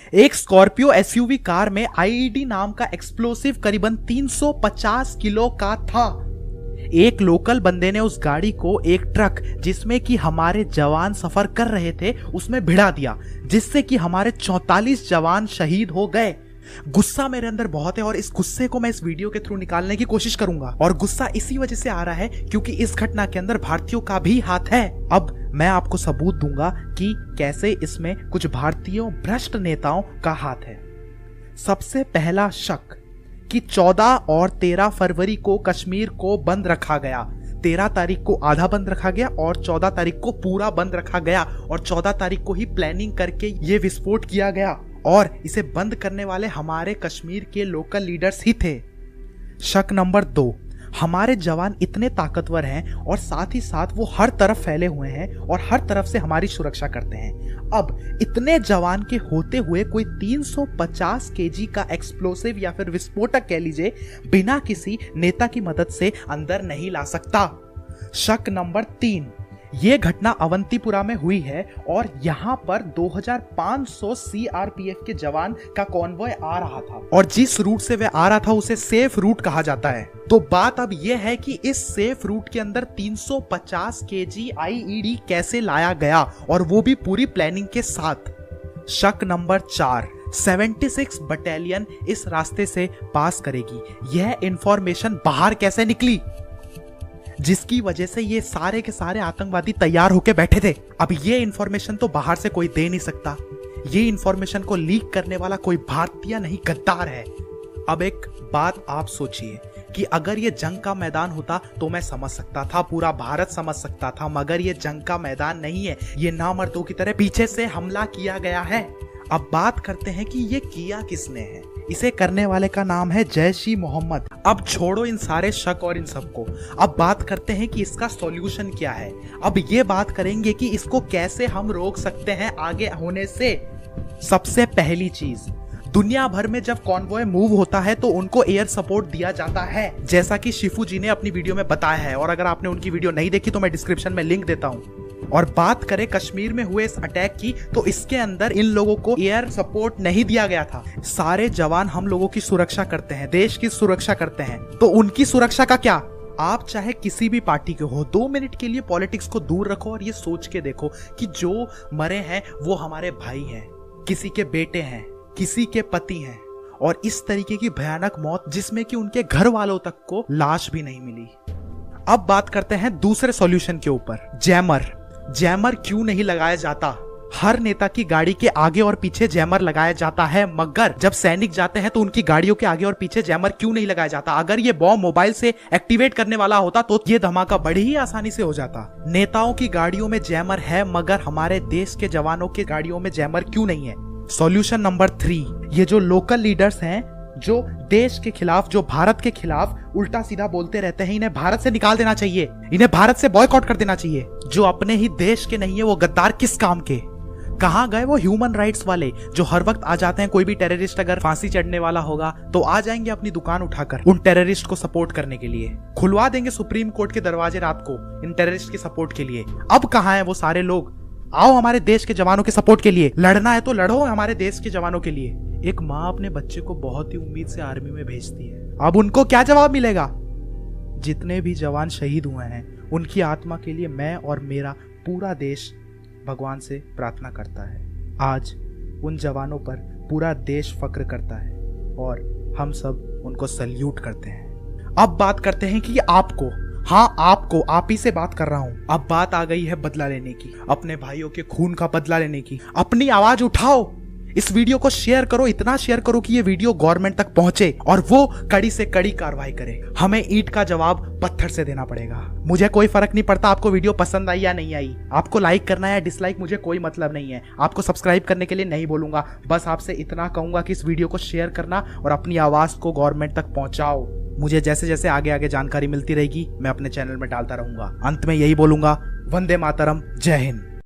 एक Scorpio SUV car में IED नाम का एक्सप्लोसिव करीबन 350 किलो का था। एक लोकल बंदे ने उस गाड़ी को एक ट्रक जिसमें कि हमारे जवान सफर कर रहे थे उसमें भिड़ा दिया, जिससे कि हमारे 44 जवान शहीद हो गए। गुस्सा मेरे अंदर बहुत है और इस गुस्से को मैं इस वीडियो के थ्रू निकालने की कोशिश करूंगा। और गुस्सा इसी वजह से आ रहा है क्योंकि इस घटना के अंदर भारतीयों का भी हाथ है। अब मैं आपको सबूत दूंगा कि कैसे इसमें कुछ भारतीयों भ्रष्ट नेताओं का हाथ है। सबसे पहला शक कि 14 और 13 फरवरी को कश्मीर को बंद रखा गया। 13 तारीख को आधा बंद रखा गया और 14 तारीख को पूरा बंद रखा गया और 14 तारीख को ही प्लानिंग करके ये विस्फोट किया गया और इसे बंद करने वाले हमारे कश्मीर के लोकल लीडर्स ही थे। शक नंबर 2, हमारे जवान इतने ताकतवर हैं और साथ ही साथ वो हर तरफ फैले हुए हैं और हर तरफ से हमारी सुरक्षा करते हैं। अब इतने जवान के होते हुए कोई 350 केजी का एक्सप्लोसिव या फिर विस्फोटक कह लीजिए बिना किसी नेता की मदद से अंदर नहीं ला सकता। शक नंबर 3, ये घटना अवंतीपुरा में हुई है और यहाँ पर 2500 सीआरपीएफ के जवान का कॉन्वॉय आ रहा था और जिस रूट से वह आ रहा था उसे सेफ रूट कहा जाता है। तो बात अब यह है कि इस सेफ रूट के अंदर 350 केजी आईईडी कैसे लाया गया और वो भी पूरी प्लानिंग के साथ। शक नंबर 4, 76 बटालियन इस रास्ते से पास करेगी। यह इंफॉर्मेशन बाहर कैसे निकली जिसकी वजह से ये सारे के सारे आतंकवादी तैयार होके बैठे थे। अब ये इंफॉर्मेशन तो बाहर से कोई दे नहीं सकता। ये इंफॉर्मेशन को लीक करने वाला कोई भारतीय नहीं गद्दार है। अब एक बात आप सोचिए कि अगर ये जंग का मैदान होता तो मैं समझ सकता था, पूरा भारत समझ सकता था, मगर ये जंग का मैदान नहीं है। ये नामर्दों की तरह पीछे से हमला किया गया है। अब बात करते हैं कि ये किया किसने है। इसे करने वाले का नाम है जैश ई मोहम्मद। अब छोड़ो इन सारे शक और इन सबको, अब बात करते हैं कि इसका सॉल्यूशन क्या है। अब ये बात करेंगे कि इसको कैसे हम रोक सकते हैं आगे होने से। सबसे पहली चीज, दुनिया भर में जब कॉन्वॉय मूव होता है तो उनको एयर सपोर्ट दिया जाता है, जैसा कि शिफू जी ने अपनी वीडियो में बताया है। और अगर आपने उनकी वीडियो नहीं देखी तो मैं डिस्क्रिप्शन में लिंक देता हूं। और बात करें कश्मीर में हुए इस अटैक की, तो इसके अंदर इन लोगों को एयर सपोर्ट नहीं दिया गया था। सारे जवान हम लोगों की सुरक्षा करते हैं, देश की सुरक्षा करते हैं, तो उनकी सुरक्षा का क्या। आप चाहे किसी भी पार्टी के हो, 2 मिनट के लिए पॉलिटिक्स को दूर रखो और ये सोच के देखो कि जो मरे हैं वो हमारे भाई हैं, किसी के बेटे हैं, किसी के पति हैं, और इस तरीके की भयानक मौत जिसमें कि उनके घर वालों तक को लाश भी नहीं मिली। अब बात करते हैं दूसरे सॉल्यूशन के ऊपर। जैमर क्यों नहीं लगाया जाता। हर नेता की गाड़ी के आगे और पीछे जैमर लगाया जाता है, मगर जब सैनिक जाते हैं तो उनकी गाड़ियों के आगे और पीछे जैमर क्यों नहीं लगाया जाता। अगर ये बॉम्ब मोबाइल से एक्टिवेट करने वाला होता तो ये धमाका बड़ी ही आसानी से हो जाता। नेताओं की गाड़ियों में जैमर है, मगर हमारे देश के जवानों की गाड़ियों में जैमर क्यों नहीं है। सॉल्यूशन नंबर 3, ये जो लोकल लीडर्स हैं जो देश के खिलाफ, जो भारत के खिलाफ उल्टा सीधा बोलते रहते हैं, इन्हें भारत से निकाल देना चाहिए, इन्हें भारत से बॉयकॉट कर देना चाहिए। जो अपने ही देश के नहीं है वो गद्दार किस काम के। कहां गए वो ह्यूमन राइट्स वाले जो हर वक्त आ जाते हैं। कोई भी टेररिस्ट अगर फांसी चढ़ने वाला होगा तो आ जाएंगे अपनी दुकान उठाकर उन टेररिस्ट को सपोर्ट करने के लिए, खुलवा देंगे सुप्रीम कोर्ट के दरवाजे रात को इन टेररिस्ट के सपोर्ट के लिए। अब कहां है वो सारे लोग। आओ हमारे देश के जवानों के सपोर्ट के लिए, लड़ना है तो लड़ो हमारे देश के जवानों के लिए। एक माँ अपने बच्चे को बहुत ही उम्मीद से आर्मी में भेजती है, अब उनको क्या जवाब मिलेगा। जितने भी जवान शहीद हुए हैं उनकी आत्मा के लिए मैं और मेरा पूरा देश भगवान से प्रार्थना करता है। आज उन जवानों पर पूरा देश फक्र करता है और हम सब उनको सल्यूट करते हैं। अब बात करते हैं कि आपको, हाँ आपको, आप ही से बात कर रहा हूं। अब बात आ गई है बदला लेने की, अपने भाइयों के खून का बदला लेने की। अपनी आवाज उठाओ, इस वीडियो को शेयर करो, इतना शेयर करो कि ये वीडियो गवर्नमेंट तक पहुंचे और वो कड़ी से कड़ी कार्रवाई करे। हमें ईंट का जवाब पत्थर से देना पड़ेगा। मुझे कोई फर्क नहीं पड़ता आपको वीडियो पसंद आई या नहीं आई, आपको लाइक करना है या डिसलाइक, मुझे कोई मतलब नहीं है। आपको सब्सक्राइब करने के लिए नहीं बोलूंगा, बस आपसे इतना कहूंगा कि इस वीडियो को शेयर करना और अपनी आवाज को गवर्नमेंट तक पहुंचाओ। मुझे जैसे जैसे आगे आगे जानकारी मिलती रहेगी मैं अपने चैनल में डालता रहूंगा। अंत में यही बोलूंगा, वंदे मातरम, जय हिंद।